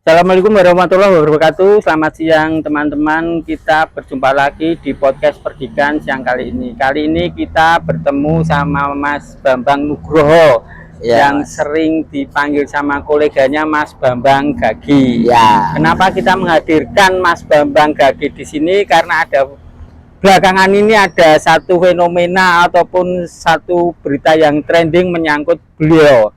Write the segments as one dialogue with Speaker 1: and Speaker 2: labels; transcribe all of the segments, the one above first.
Speaker 1: Assalamualaikum warahmatullahi wabarakatuh. Selamat siang teman-teman. Kita berjumpa lagi di podcast Perdikan siang kali ini. Kali ini kita bertemu sama Mas Bambang Nugroho yang sering dipanggil sama koleganya Mas Bambang Gagi. Kenapa kita menghadirkan Mas Bambang Gagi di sini? Karena belakangan ini ada satu fenomena ataupun satu berita yang trending menyangkut beliau.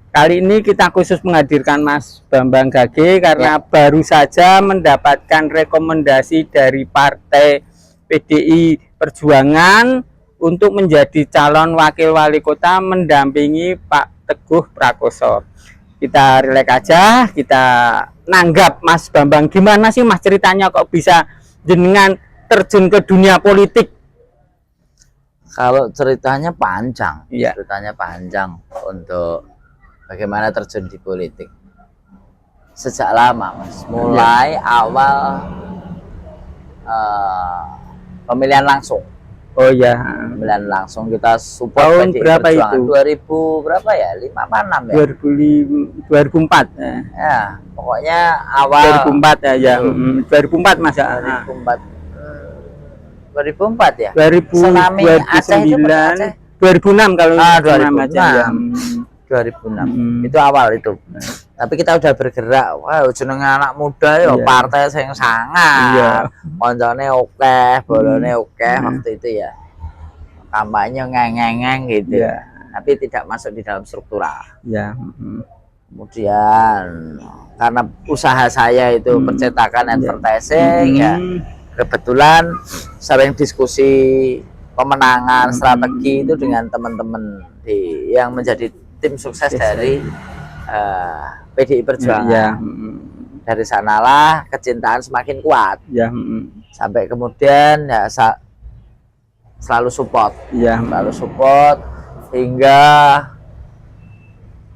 Speaker 1: Kali ini kita khusus menghadirkan Mas Bambang Gagi karena baru saja mendapatkan rekomendasi dari Partai PDI Perjuangan untuk menjadi calon wakil wali kota mendampingi Pak Teguh Prakoso. Kita relax aja, kita nanggap Mas Bambang. Gimana sih Mas ceritanya kok bisa jenengan terjun ke dunia politik?
Speaker 2: Kalau ceritanya panjang,
Speaker 1: Iya.
Speaker 2: ceritanya panjang untuk bagaimana terjun di politik. Sejak lama, Mas. Mulai awal pemilihan langsung.
Speaker 1: Oh ya.
Speaker 2: Pemilihan langsung kita support
Speaker 1: Tahun
Speaker 2: PDI
Speaker 1: berapa
Speaker 2: Perjuangan.
Speaker 1: itu?
Speaker 2: 2000 berapa ya? 5 apa 6 ya?
Speaker 1: 2004.
Speaker 2: Ya, pokoknya awal
Speaker 1: 2004 ya. 2004 Mas.
Speaker 2: 2004. 2004 ya?
Speaker 1: 2009, 2006 kalau
Speaker 2: 2006.
Speaker 1: ya.
Speaker 2: 2006 itu awal itu. Tapi kita udah bergerak. Wah, jenenge anak muda ya, partai yang sangat. Koncone oke, bolone oke waktu itu ya. Kampanye ngeng-ngeng gitu. Tapi tidak masuk di dalam struktural. Kemudian karena usaha saya itu percetakan advertising ya. Kebetulan sering diskusi pemenangan strategi itu dengan teman-teman yang menjadi tim sukses dari PDI Perjuangan. Dari sanalah kecintaan semakin kuat. Sampai kemudian ya selalu support. Selalu support hingga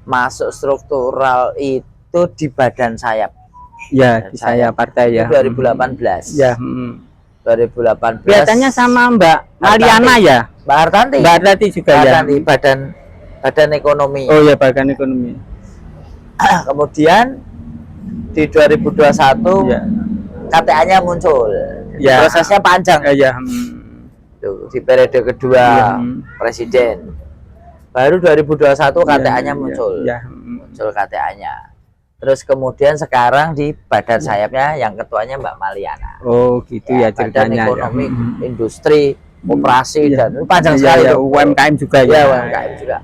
Speaker 2: masuk struktural itu di badan sayap.
Speaker 1: Ya, di saya partai ya.
Speaker 2: 2018. 2018.
Speaker 1: Kelihatannya sama Mbak Maliana ya.
Speaker 2: Mbak Hartanti.
Speaker 1: Mbak Hartanti juga ya.
Speaker 2: Badan ekonomi.
Speaker 1: Oh ya, badan ekonomi.
Speaker 2: Kemudian di 2021 KTA-nya muncul. Prosesnya panjang. Tuh, di periode kedua presiden. Baru 2021 KTA-nya muncul. Muncul KTA-nya. Terus kemudian sekarang di badan sayapnya yang ketuanya Mbak Maliana.
Speaker 1: Oh gitu ya ceritanya.
Speaker 2: Badan ekonomi, industri, operasi dan panjang sekali.
Speaker 1: UMKM juga
Speaker 2: ya. UMKM juga.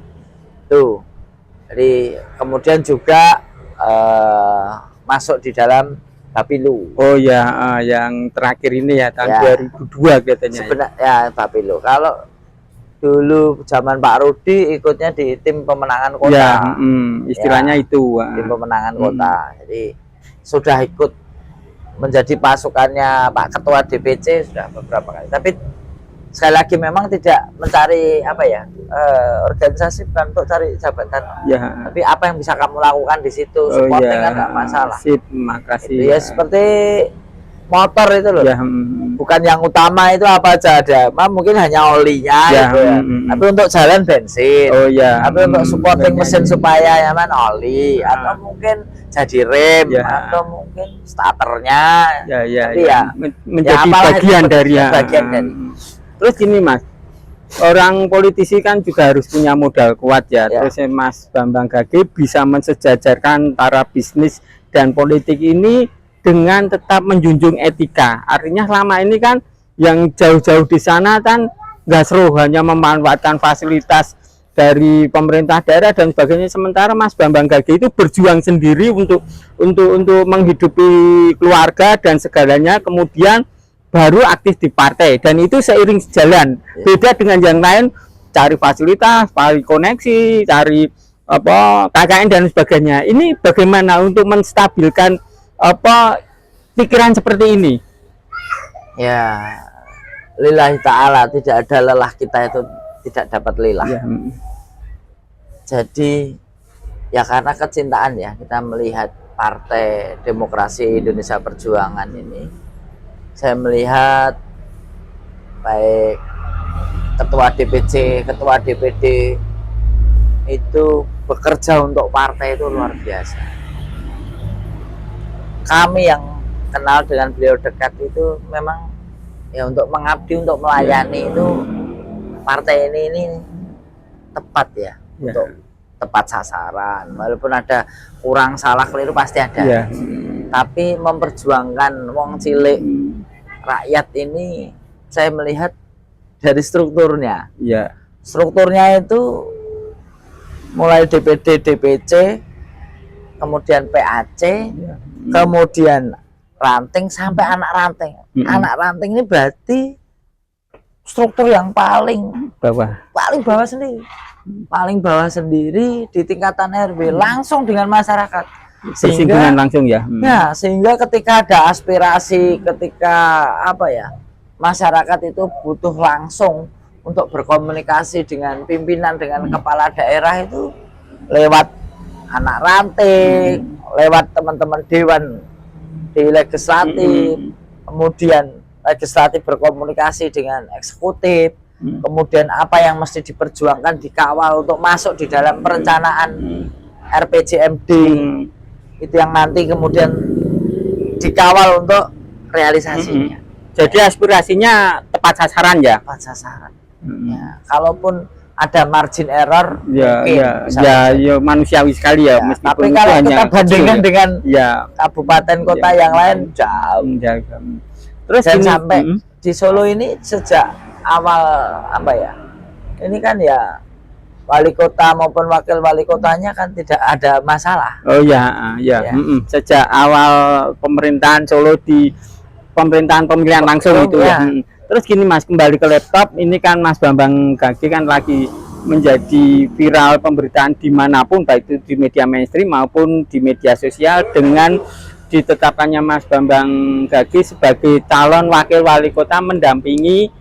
Speaker 2: Tuh. Jadi kemudian juga masuk di dalam Bapilu.
Speaker 1: Oh ya, yang terakhir ini ya tahun 2002 katanya.
Speaker 2: Sebenarnya ya Bapilu. Kalau dulu zaman Pak Rudi ikutnya di tim pemenangan kota.
Speaker 1: Istilahnya itu.
Speaker 2: Tim pemenangan kota. Jadi sudah ikut menjadi pasukannya Pak Ketua DPC sudah beberapa kali. Tapi sekali lagi memang tidak mencari organisasi bukan untuk cari jabatan. Tapi apa yang bisa kamu lakukan di situ, supporting kan nggak masalah.
Speaker 1: Sip, makasih.
Speaker 2: Itu ya seperti motor itu loh. Bukan yang utama itu apa aja ada. Mungkin hanya olinya gitu ya. Tapi untuk jalan bensin. Tapi untuk supporting mesin supaya nyaman oli atau mungkin jadi rem atau mungkin starternya. Tapi
Speaker 1: menjadi bagian dari Terus ini Mas, orang politisi kan juga harus punya modal kuat ya. Terus Mas Bambang Gagi bisa mensejajarkan antara bisnis dan politik ini dengan tetap menjunjung etika. Artinya selama ini kan yang jauh-jauh di sana kan nggak seru, hanya memanfaatkan fasilitas dari pemerintah daerah dan sebagainya. Sementara Mas Bambang Gagi itu berjuang sendiri untuk menghidupi keluarga dan segalanya, kemudian baru aktif di partai, dan itu seiring sejalan. Beda dengan yang lain, cari fasilitas, cari koneksi, cari KKN dan sebagainya. Ini bagaimana untuk menstabilkan pikiran seperti ini?
Speaker 2: Ya, lillahi ta'ala, tidak ada lelah kita itu tidak dapat lelah. Jadi ya karena kecintaan ya, kita melihat Partai Demokrasi Indonesia Perjuangan ini, saya melihat baik ketua DPC, ketua DPD itu bekerja untuk partai itu luar biasa. kami yang kenal dengan beliau dekat itu memang ya untuk mengabdi, untuk melayani itu partai ini tepat ya, untuk tepat sasaran. Walaupun ada kurang salah keliru pasti ada. Tapi memperjuangkan wong cilik rakyat ini saya melihat dari strukturnya. Strukturnya itu mulai DPD, DPC, kemudian PAC, kemudian ranting sampai anak ranting. Anak ranting ini berarti struktur yang paling bawah sendiri. Paling bawah sendiri di tingkatan RW langsung dengan masyarakat.
Speaker 1: Bersinggungan langsung ya.
Speaker 2: Ya, sehingga ketika ada aspirasi, ketika masyarakat itu butuh langsung untuk berkomunikasi dengan pimpinan, dengan kepala daerah itu lewat anak ranting, lewat teman-teman dewan di legislatif, kemudian legislatif berkomunikasi dengan eksekutif, kemudian apa yang mesti diperjuangkan dikawal untuk masuk di dalam perencanaan RPJMD, itu yang nanti kemudian dikawal untuk realisasinya.
Speaker 1: Jadi aspirasinya tepat sasaran ya?
Speaker 2: Tepat sasaran. Ya, kalaupun ada margin error,
Speaker 1: manusiawi sekali ya.
Speaker 2: Ya, tapi kalau kita bandingkan dengan kabupaten kota yang lain jauh. Terus sampai di Solo ini sejak awal ini kan ya wali kota maupun wakil wali kotanya kan tidak ada masalah.
Speaker 1: Sejak awal pemerintahan Solo di pemerintahan pemilihan langsung itu ya. Terus gini Mas, kembali ke laptop, ini kan Mas Bambang Gage kan lagi menjadi viral pemberitaan dimanapun, baik itu di media mainstream maupun di media sosial, dengan ditetapkannya Mas Bambang Gage sebagai calon wakil wali kota mendampingi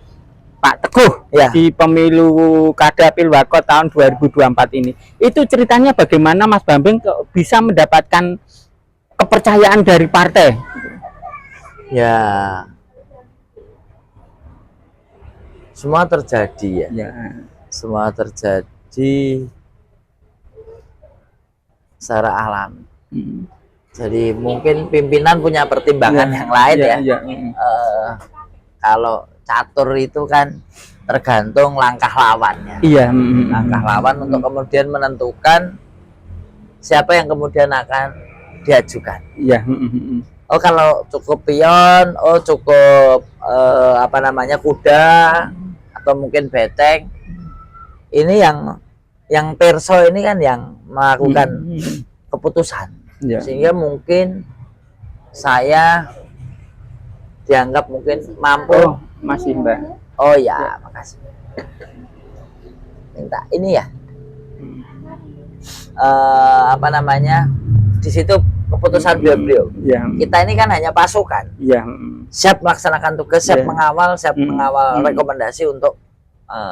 Speaker 1: Pak Teguh di pemilu kada Pilwako tahun 2024 ini. Itu ceritanya bagaimana Mas Bambang bisa mendapatkan kepercayaan dari partai?
Speaker 2: Ya, semua terjadi semua terjadi secara alami. Jadi mungkin pimpinan punya pertimbangan yang lain kalau catur itu kan tergantung langkah lawannya. Langkah lawan untuk kemudian menentukan siapa yang kemudian akan diajukan. Oh, kalau cukup pion, cukup kuda atau mungkin beteng. Ini yang perso ini kan yang melakukan keputusan. Sehingga mungkin saya dianggap mungkin mampu.
Speaker 1: Masih Mbak.
Speaker 2: Oh ya, makasih. Minta ini ya. Di situ keputusan beliau. Kita ini kan hanya pasukan. Siap melaksanakan tugas, siap mengawal rekomendasi untuk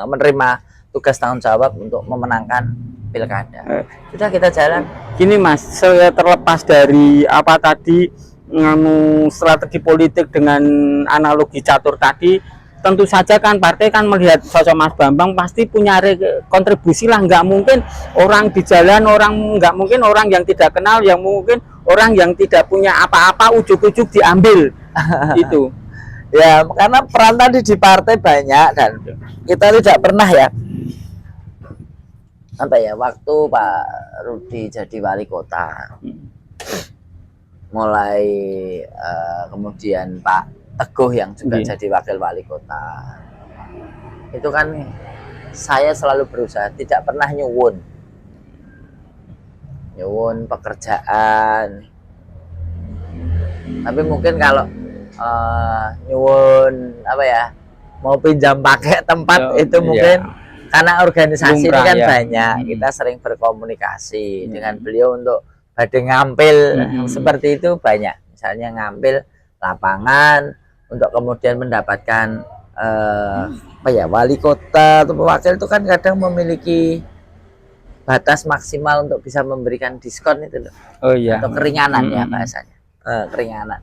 Speaker 2: menerima tugas tanggung jawab untuk memenangkan pilkada. Sudah, kita jalan.
Speaker 1: Gini Mas, saya terlepas dari apa tadi strategi politik dengan analogi catur tadi, tentu saja kan partai kan melihat sosok Mas Bambang pasti punya kontribusi lah. Nggak mungkin orang di jalan, nggak mungkin orang yang tidak kenal, yang mungkin orang yang tidak punya apa-apa ujuk-ujuk diambil. Itu
Speaker 2: ya, karena peran tadi di partai banyak dan kita tidak pernah waktu Pak Rudi jadi wali kota, mulai kemudian Pak Teguh yang juga jadi wakil wali kota, itu kan saya selalu berusaha tidak pernah nyuwun pekerjaan. Tapi mungkin kalau nyuwun mau pinjam pakai tempat itu mungkin karena organisasi ini kan banyak, kita sering berkomunikasi dengan beliau untuk badhe ngampil seperti itu banyak. Misalnya ngampil lapangan untuk kemudian mendapatkan wali kota atau wakil itu kan kadang memiliki batas maksimal untuk bisa memberikan diskon itu loh. Atau keringanan bahasanya. Keringanan.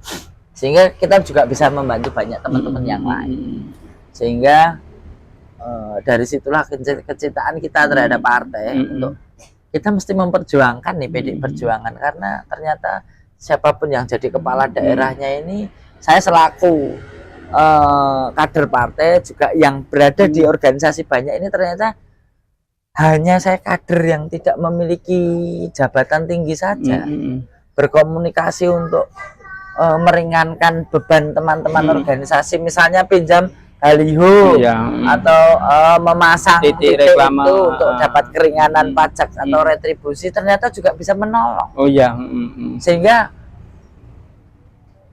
Speaker 2: Sehingga kita juga bisa membantu banyak teman-teman yang lain. Sehingga dari situlah kecintaan kita terhadap partai untuk kita mesti memperjuangkan nih PDI Perjuangan, karena ternyata siapapun yang jadi kepala daerahnya ini, saya selaku kader partai juga yang berada di organisasi banyak ini, ternyata hanya saya kader yang tidak memiliki jabatan tinggi saja, berkomunikasi untuk meringankan beban teman-teman organisasi, misalnya pinjam baliho atau memasang titik reklame itu untuk dapat keringanan pajak atau retribusi, ternyata juga bisa menolong. Sehingga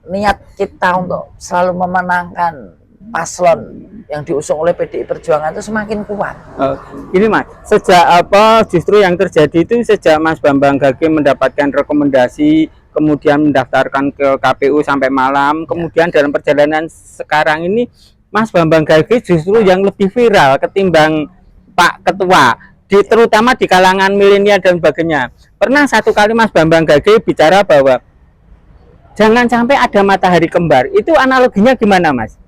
Speaker 2: niat kita untuk selalu memenangkan paslon yang diusung oleh PDI Perjuangan itu semakin kuat.
Speaker 1: Ini Mas, sejak justru yang terjadi itu sejak Mas Bambang Gage mendapatkan rekomendasi, kemudian mendaftarkan ke KPU sampai malam, kemudian dalam perjalanan sekarang ini Mas Bambang Gage justru yang lebih viral ketimbang Pak Ketua, terutama di kalangan milenial dan sebagainya. Pernah satu kali Mas Bambang Gage bicara bahwa jangan sampai ada matahari kembar. Itu analoginya gimana, Mas?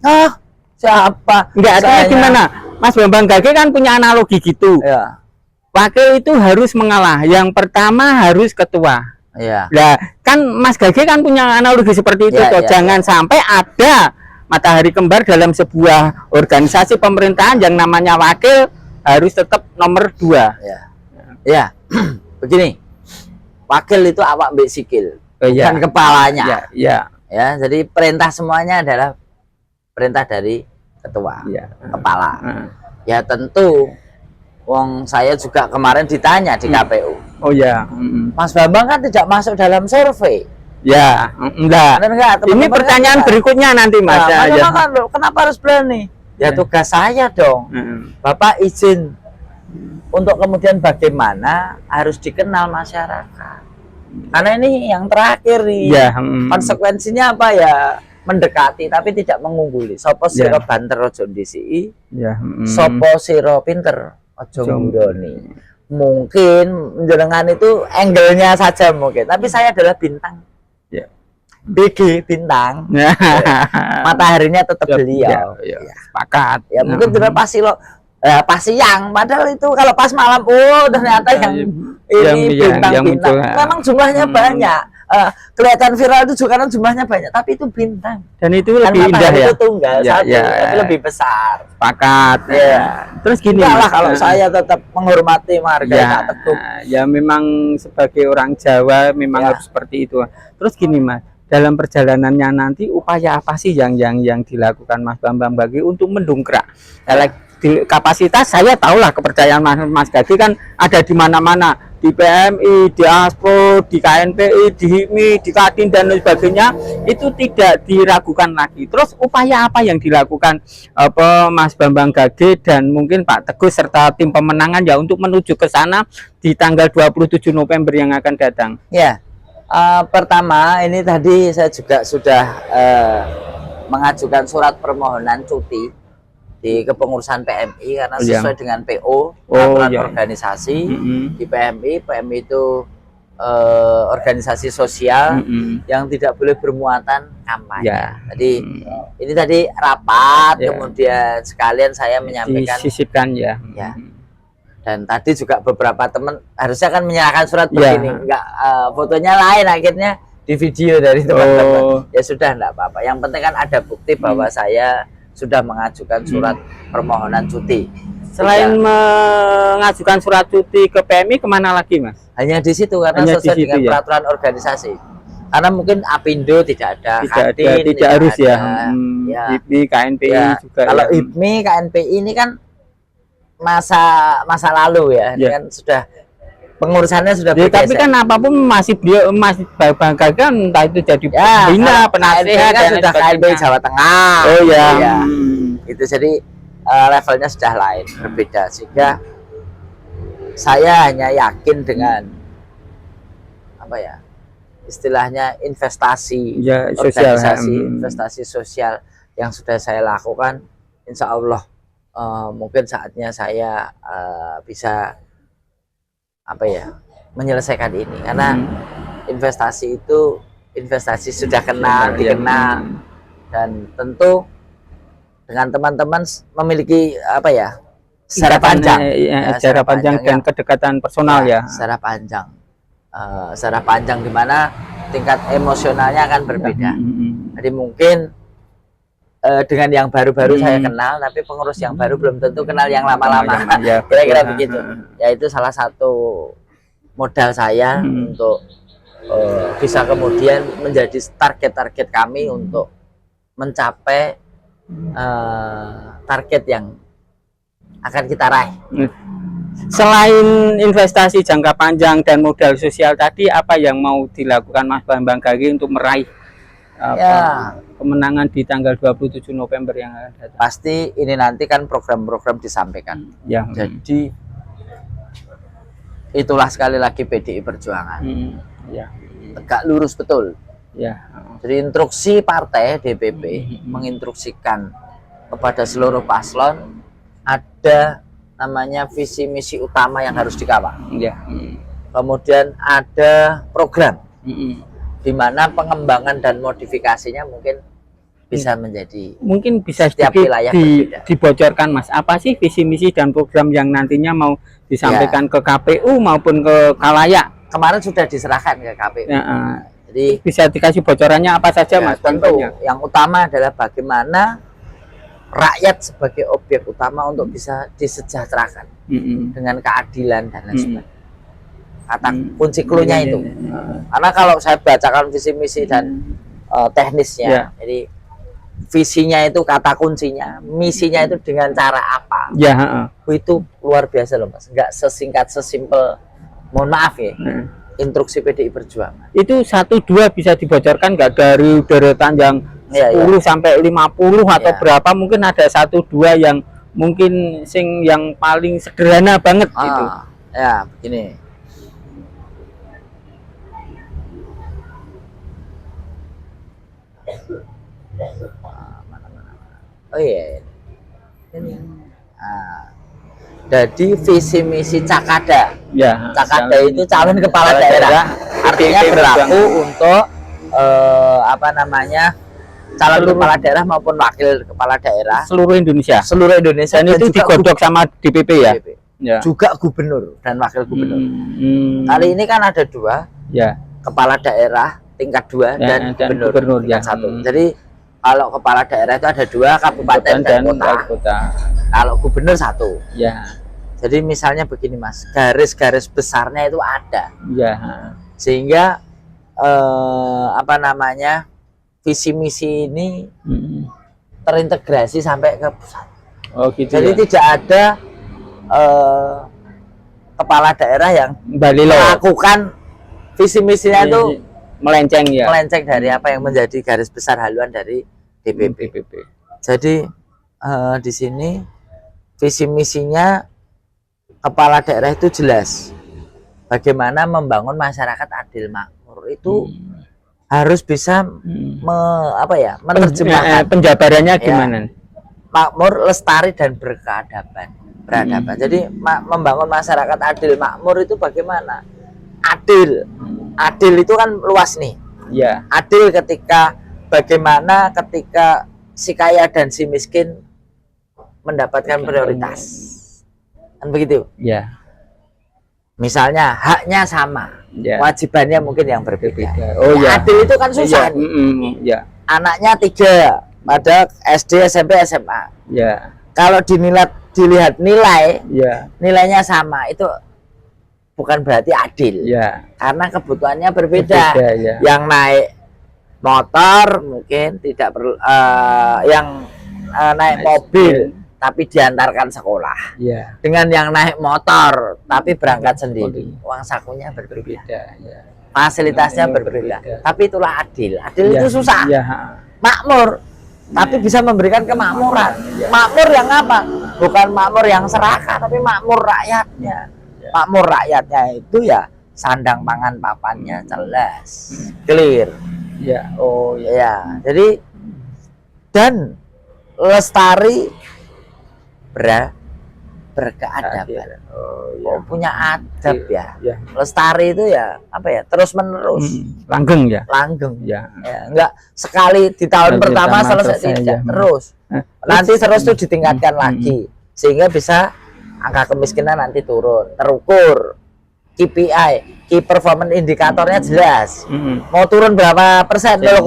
Speaker 2: Siapa?
Speaker 1: Enggak, artinya gimana? Mas Bambang Gage kan punya analogi gitu. Wakil itu harus mengalah. Yang pertama harus ketua. Nah, kan Mas Gage kan punya analogi seperti itu. Jangan sampai ada matahari kembar dalam sebuah organisasi pemerintahan yang namanya wakil harus tetap nomor 2.
Speaker 2: Begini. Wakil itu awak mbek sikil. Bukan kepalanya. Ya, jadi perintah semuanya adalah perintah dari ketua, kepala. Ya tentu, wong saya juga kemarin ditanya di KPU. Mas Bambang kan tidak masuk dalam survei.
Speaker 1: Enggak. Ini pertanyaan berikutnya nanti, Mas.
Speaker 2: Kenapa harus berani? Ya tugas saya dong. Bapak izin untuk kemudian bagaimana harus dikenal masyarakat. Karena ini yang terakhir nih, konsekuensinya apa ya? Mendekati tapi tidak mengungguli. Sopo siro banter ojo ndisi, sopo siro pinter ojo ngguroni. Mungkin jenengan itu angle-nya saja mungkin, tapi saya adalah bintang. BG bintang. Mataharinya tetap beliau.
Speaker 1: Sepakat.
Speaker 2: Ya mungkin tidak pasti lo. Pas siang, padahal itu kalau pas malam, ternyata yang ini bintang-bintang. Memang jumlahnya banyak. Kelihatan viral itu juga karena jumlahnya banyak, tapi itu bintang.
Speaker 1: Dan itu lebih indah ya.
Speaker 2: Itu tunggal satu, tapi lebih besar.
Speaker 1: Sepakat. Terus gini.
Speaker 2: Lah kalau saya tetap menghormati menghargai Pak Teguh.
Speaker 1: Ya memang sebagai orang Jawa memang harus seperti itu. Terus gini Mas, dalam perjalanannya nanti upaya apa sih yang dilakukan Mas Bambang Gage untuk mendongkrak kapasitas? Saya tahulah kepercayaan Mas Gage kan ada di mana-mana, di PMI, di ASPRO, di KNPI, di HIPMI, di Kadin dan lain sebagainya, itu tidak diragukan lagi. Terus upaya apa yang dilakukan Mas Bambang Gage dan mungkin Pak Teguh serta tim pemenangan ya untuk menuju ke sana di tanggal 27 November yang akan datang?
Speaker 2: Pertama ini tadi saya juga sudah mengajukan surat permohonan cuti di kepengurusan PMI karena sesuai dengan PO peraturan organisasi di PMI itu organisasi sosial yang tidak boleh bermuatan kampanye. Jadi ini tadi rapat kemudian sekalian saya menyampaikan
Speaker 1: disisipkan
Speaker 2: dan tadi juga beberapa teman harusnya kan menyerahkan surat begini, enggak fotonya lain, akhirnya di video dari teman-teman. Ya sudah, enggak apa-apa. Yang penting kan ada bukti bahwa saya sudah mengajukan surat permohonan cuti.
Speaker 1: Selain mengajukan surat cuti ke PMI, kemana lagi Mas?
Speaker 2: Hanya di situ karena sesuai dengan peraturan organisasi. Karena mungkin Apindo tidak ada,
Speaker 1: Kadin tidak harus ada, HIPMI, KNPI juga.
Speaker 2: Kalau HIPMI, KNPI ini kan masa lalu ini kan sudah pengurusannya sudah bergeser.
Speaker 1: Tapi kan apapun masih Bambang Gage kan entah itu jadi pembina, penasehat
Speaker 2: kan sudah KNPI Jawa Tengah. Itu jadi levelnya sudah lain, berbeda, sehingga saya hanya yakin dengan istilahnya investasi organisasi, investasi sosial yang sudah saya lakukan. Insya Allah mungkin saatnya saya bisa menyelesaikan ini, karena investasi itu sudah dikenal dan tentu dengan teman-teman memiliki secara panjang,
Speaker 1: secara panjang dan kedekatan personal secara
Speaker 2: panjang. secara panjang, di mana tingkat emosionalnya akan berbeda. Jadi mungkin dengan yang baru-baru saya kenal, tapi pengurus yang baru belum tentu kenal yang lama-lama. Kira-kira begitu. Ya itu salah satu modal saya untuk bisa kemudian menjadi target-target kami untuk mencapai target yang akan kita raih.
Speaker 1: Selain investasi jangka panjang dan modal sosial tadi, apa yang mau dilakukan Mas Bambang Gage untuk meraih kemenangan di tanggal 27 November yang akan datang?
Speaker 2: Pasti ini nanti kan program-program disampaikan. Jadi itulah sekali lagi PDI Perjuangan. Tegak lurus betul. Jadi instruksi partai DPP menginstruksikan kepada seluruh paslon, ada namanya visi misi utama yang harus dikawal. Kemudian ada program di mana pengembangan dan modifikasinya mungkin bisa menjadi,
Speaker 1: mungkin bisa
Speaker 2: setiap wilayah berbeda.
Speaker 1: Dibocorkan Mas, apa sih visi misi dan program yang nantinya mau disampaikan ke KPU maupun ke Khalayak?
Speaker 2: Kemarin sudah diserahkan ke KPU. Jadi
Speaker 1: bisa dikasih bocorannya apa saja Mas?
Speaker 2: Tentu yang utama adalah bagaimana rakyat sebagai objek utama untuk bisa disejahterakan dengan keadilan dan lain sebagainya. Kata kunci cluenya itu. Karena kalau saya bacakan visi misi dan teknisnya, jadi visinya itu kata kuncinya, misinya itu dengan cara apa? Itu luar biasa loh Mas. Enggak sesingkat sesimpel, mohon maaf ya, instruksi PDI Perjuangan. Itu
Speaker 1: 1-2 bisa dibocorkan nggak dari deretan yang 10 sampai 50 atau berapa, mungkin ada 1-2 yang mungkin yang paling sederhana banget gitu.
Speaker 2: Ya, begini. Oh iya. Ini. Jadi visi misi Cakada. Cakada itu calon kepala daerah. Artinya berlaku untuk calon kepala daerah maupun wakil kepala daerah
Speaker 1: seluruh Indonesia. Dan itu digodok sama DPP ya.
Speaker 2: Juga gubernur dan wakil gubernur. Kali ini kan ada 2. Kepala daerah tingkat 2 dan gubernur tingkat 1. Jadi kalau kepala daerah itu ada 2, kabupaten dan kota. Kalau gubernur 1. Jadi misalnya begini Mas, garis-garis besarnya itu ada. Sehingga visi misi ini terintegrasi sampai ke pusat. Jadi tidak ada kepala daerah yang melakukan visi misinya itu melenceng dari apa yang menjadi garis besar haluan dari DPP. Jadi di sini visi misinya kepala daerah itu jelas. Bagaimana membangun masyarakat adil makmur itu harus bisa menerjemahkan
Speaker 1: penjabarannya gimana?
Speaker 2: Makmur, lestari dan berkeadaban. Jadi membangun masyarakat adil makmur itu bagaimana? Adil itu kan luas nih. Adil bagaimana ketika si kaya dan si miskin mendapatkan prioritas. Kan begitu? Misalnya haknya sama, wajibannya mungkin yang berbeda. Adil itu kan susah. Anaknya 3 pada SD, SMP, SMA. Kalau dilihat nilainya sama, itu bukan berarti adil. Karena kebutuhannya berbeda. Yang naik motor mungkin tidak perlu, yang naik mobil tapi diantarkan sekolah, dengan yang naik motor tapi berangkat sendiri, uang sakunya berbeda, fasilitasnya berbeda, tapi itulah adil. Adil itu susah. Makmur tapi bisa memberikan kemakmuran. Makmur yang apa? Bukan makmur yang serakah, tapi makmur rakyatnya. Makmur rakyatnya itu ya sandang pangan papannya jelas, clear. Jadi dan lestari berkeadaban. Punya adab ya. Lestari itu ya terus menerus.
Speaker 1: Langgeng.
Speaker 2: Enggak sekali di tahun pertama selesai, tidak terus. Nanti terus itu ditingkatkan lagi sehingga bisa angka kemiskinan nanti turun, terukur. KPI, Key Performance Indikatornya jelas. Mau turun berapa persen, 0,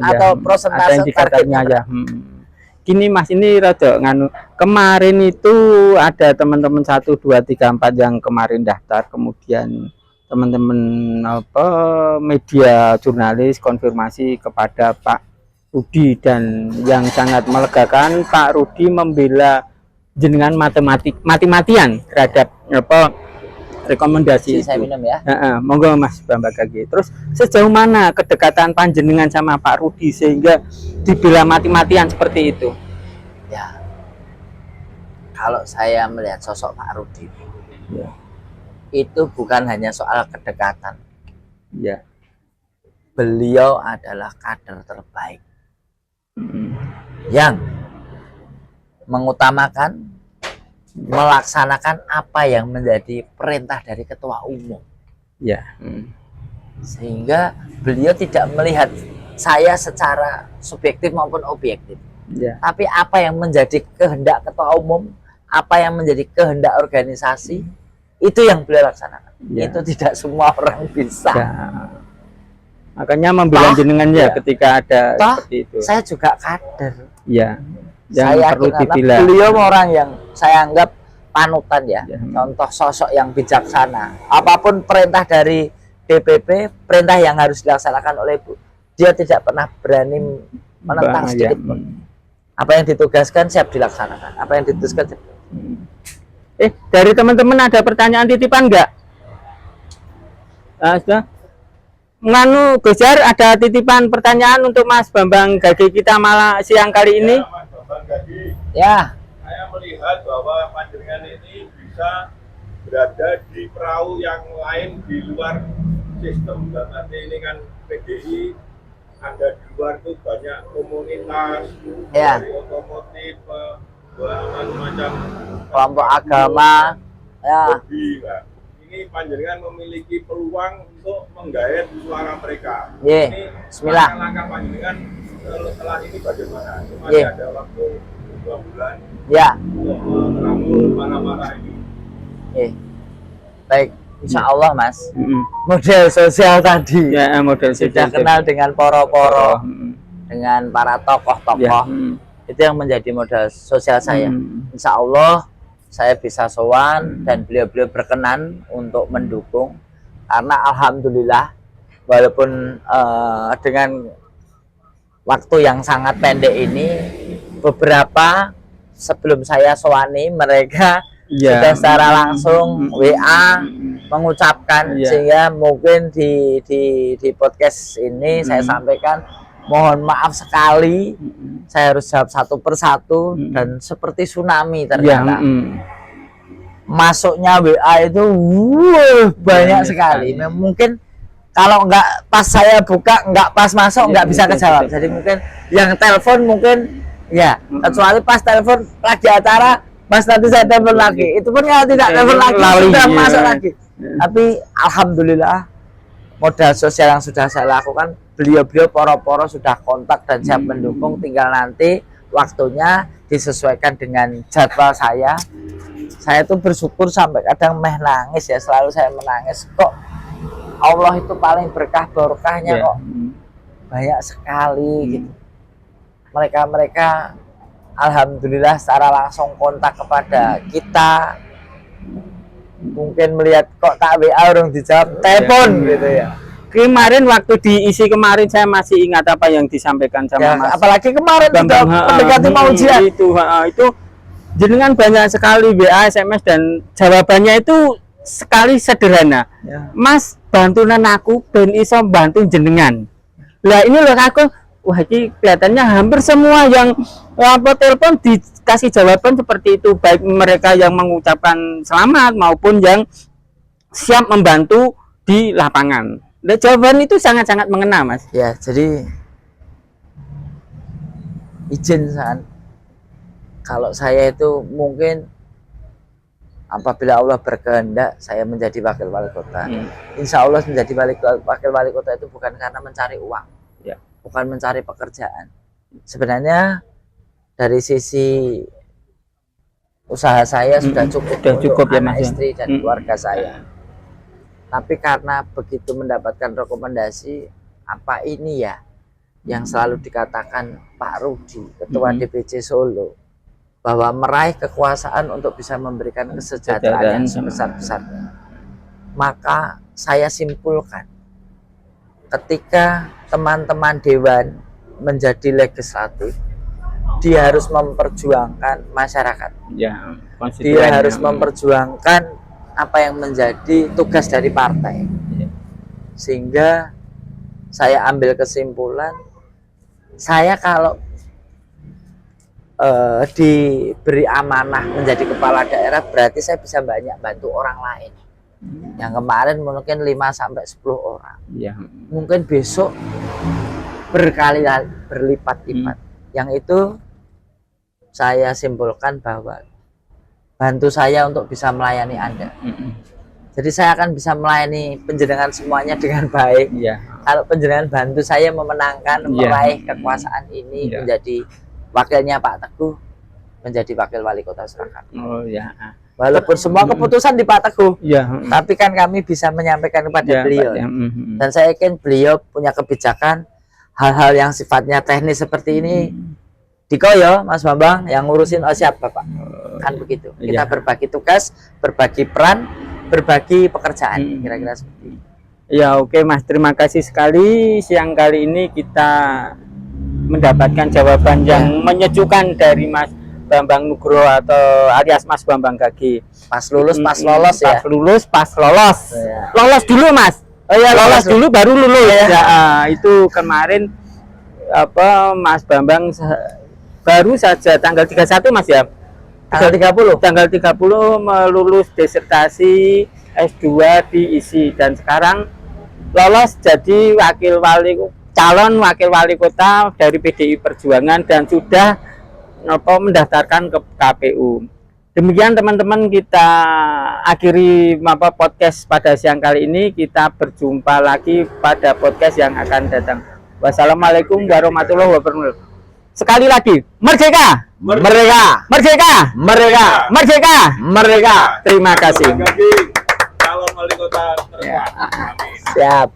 Speaker 2: atau persentase targetnya ya.
Speaker 1: Gini Mas, ini rada nganu, kemarin itu ada teman-teman 1, 2, 3, 4 yang kemarin daftar, kemudian teman-teman media jurnalis konfirmasi kepada Pak Rudi, dan yang sangat melegakan Pak Rudi membela jenengan mati-matian terhadap rekomendasi
Speaker 2: saya
Speaker 1: itu.
Speaker 2: minum ya.
Speaker 1: Monggo Mas Bambang Gage. Terus sejauh mana kedekatan panjenengan sama Pak Rudi sehingga dibela mati-matian seperti itu?
Speaker 2: Ya, kalau saya melihat sosok Pak Rudi, ya, itu bukan hanya soal kedekatan.
Speaker 1: Ya,
Speaker 2: beliau adalah kader terbaik yang mengutamakan, melaksanakan apa yang menjadi perintah dari ketua umum.
Speaker 1: Ya.
Speaker 2: Sehingga beliau tidak melihat saya secara subjektif maupun objektif. Ya. Tapi apa yang menjadi kehendak ketua umum, apa yang menjadi kehendak organisasi, itu yang beliau laksanakan. Ya. Itu tidak semua orang bisa. Ya.
Speaker 1: Makanya membela jenengan ya ketika ada seperti itu.
Speaker 2: Saya juga kader.
Speaker 1: Ya. Yang
Speaker 2: saya
Speaker 1: perlu dibela.
Speaker 2: Beliau orang yang saya anggap panutan ya. Contoh sosok yang bijaksana. Apapun perintah dari DPP, perintah yang harus dilaksanakan oleh Bu, dia tidak pernah berani menentang sedikit pun. Apa yang ditugaskan siap dilaksanakan. Apa yang ditugaskan siap.
Speaker 1: Dari teman-teman ada pertanyaan titipan enggak? Sudah. Nganu Gejar, ada titipan pertanyaan untuk Mas Bambang Gage kita malah siang kali ini.
Speaker 3: Ya, Mas Bambang Gage.
Speaker 2: Ya.
Speaker 3: Saya melihat bahwa panjenengan ini bisa berada di perahu yang lain di luar sistem. Berarti ini kan PDI, ada di luar itu banyak komunitas,
Speaker 2: ya,
Speaker 3: dari otomotif, macam
Speaker 2: kelompok agama, ya.
Speaker 3: Hobi, kan. Ini panjenengan memiliki peluang untuk menggait suara mereka.
Speaker 2: Ini bismillah.
Speaker 3: Langkah panjenengan setelah ini bagaimana? Masih ada waktu 2 bulan.
Speaker 2: Ya.
Speaker 3: Untuk merangkul para ini.
Speaker 2: Baik. Insya Allah Mas, model sosial tadi
Speaker 1: ya, model
Speaker 2: sudah kenal dengan poro-poro, dengan para tokoh-tokoh, itu yang menjadi modal sosial saya. Insya Allah saya bisa sowan dan beliau-beliau berkenan untuk mendukung, karena alhamdulillah walaupun dengan waktu yang sangat pendek ini, beberapa sebelum saya sowani mereka sudah secara langsung WA mengucapkan, sehingga mungkin di podcast ini saya sampaikan mohon maaf sekali, saya harus jawab satu persatu dan seperti tsunami ternyata masuknya WA itu banyak sekali. Mungkin kalau nggak pas saya buka, nggak pas masuk, nggak bisa kejawab. Jadi mungkin yang telepon mungkin ya, kecuali pas telepon lagi acara, Mas nanti saya telepon lagi. Itu pun kalau tidak telepon lagi, sudah masuk lagi. Tapi alhamdulillah modal sosial yang sudah saya lakukan, beliau-beliau poro-poro sudah kontak dan siap mendukung. Tinggal nanti waktunya disesuaikan dengan jadwal saya. Saya tuh bersyukur sampai kadang nangis ya, selalu saya menangis. Kok Allah itu paling berkah berkahnya kok banyak sekali gitu. Mereka alhamdulillah secara langsung kontak kepada kita, mungkin melihat kok tak WA orang dijawab telepon gitu ya.
Speaker 1: Kemarin waktu diisi kemarin saya masih ingat apa yang disampaikan sama Mas.
Speaker 2: Apalagi kemarin sudah mendekati mau ujian.
Speaker 1: Itu jenengan banyak sekali WA, SMS dan jawabannya itu sekali sederhana. Mas bantunan aku ben iso bantu jenengan. Lah ini loh aku, wah ini kelihatannya hampir semua yang telepon dikasih jawaban seperti itu, baik mereka yang mengucapkan selamat maupun yang siap membantu di lapangan. Dan jawaban itu sangat-sangat mengena, Mas.
Speaker 2: Ya, jadi izin kalau saya itu mungkin apabila Allah berkehendak saya menjadi wakil wali kota. Insya Allah menjadi wakil wali kota itu bukan karena mencari uang, bukan mencari pekerjaan. Sebenarnya dari sisi usaha saya sudah cukup
Speaker 1: ya, Mas,
Speaker 2: istri dan keluarga saya. Tapi karena begitu mendapatkan rekomendasi, apa ini ya yang selalu dikatakan Pak Rudi, Ketua DPC Solo, bahwa meraih kekuasaan untuk bisa memberikan kesejahteraan yang sebesar-besarnya. Maka saya simpulkan, ketika teman-teman dewan menjadi legislatif, dia harus memperjuangkan masyarakat.
Speaker 1: Ya,
Speaker 2: dia harus memperjuangkan apa yang menjadi tugas dari partai. Sehingga saya ambil kesimpulan, saya kalau diberi amanah menjadi kepala daerah, berarti saya bisa banyak bantu orang lain. Yang kemarin mungkin 5-10 orang. Ya. Mungkin besok berkali-kali berlipat-lipat. Yang itu saya simpulkan bahwa bantu saya untuk bisa melayani Anda. Jadi saya akan bisa melayani penjenengan semuanya dengan baik. Ya. Kalau penjenengan bantu saya memenangkan, meraih kekuasaan ini, menjadi wakilnya Pak Teguh, menjadi wakil wali kota Surakarta. Oh ya. Walaupun semua keputusan di Pak Teguh, tapi kan kami bisa menyampaikan kepada beliau. Dan saya yakin beliau punya kebijakan hal-hal yang sifatnya teknis seperti ini. Dikoyo Mas Bambang yang ngurusin, oh siap Bapak, kan begitu. Kita berbagi tugas, berbagi peran, berbagi pekerjaan, kira-kira seperti itu.
Speaker 1: Ya oke Mas, terima kasih sekali. Siang kali ini kita mendapatkan jawaban yang menyejukkan dari Mas Bambang Nugroho atau alias Mas Bambang Gage.
Speaker 2: Pas lulus, pas lolos ya.
Speaker 1: Pas lulus, pas lolos. Lolos dulu Mas. Oh ya, lolos dulu baru lulus. Ya, itu kemarin apa Mas Bambang baru saja tanggal 31 Mas ya. Tanggal 30 melulus disertasi S2 di ISI dan sekarang lolos jadi calon wakil wali kota dari PDI Perjuangan dan sudah mendaftarkan ke KPU. Demikian teman-teman, kita akhiri podcast pada siang kali ini. Kita berjumpa lagi pada podcast yang akan datang. Wassalamualaikum warahmatullahi wabarakatuh. Sekali lagi, merdeka! Merdeka! Merdeka! Merdeka! Merdeka! Merdeka! Terima kasih.
Speaker 3: Calon wali kota.
Speaker 2: Siap.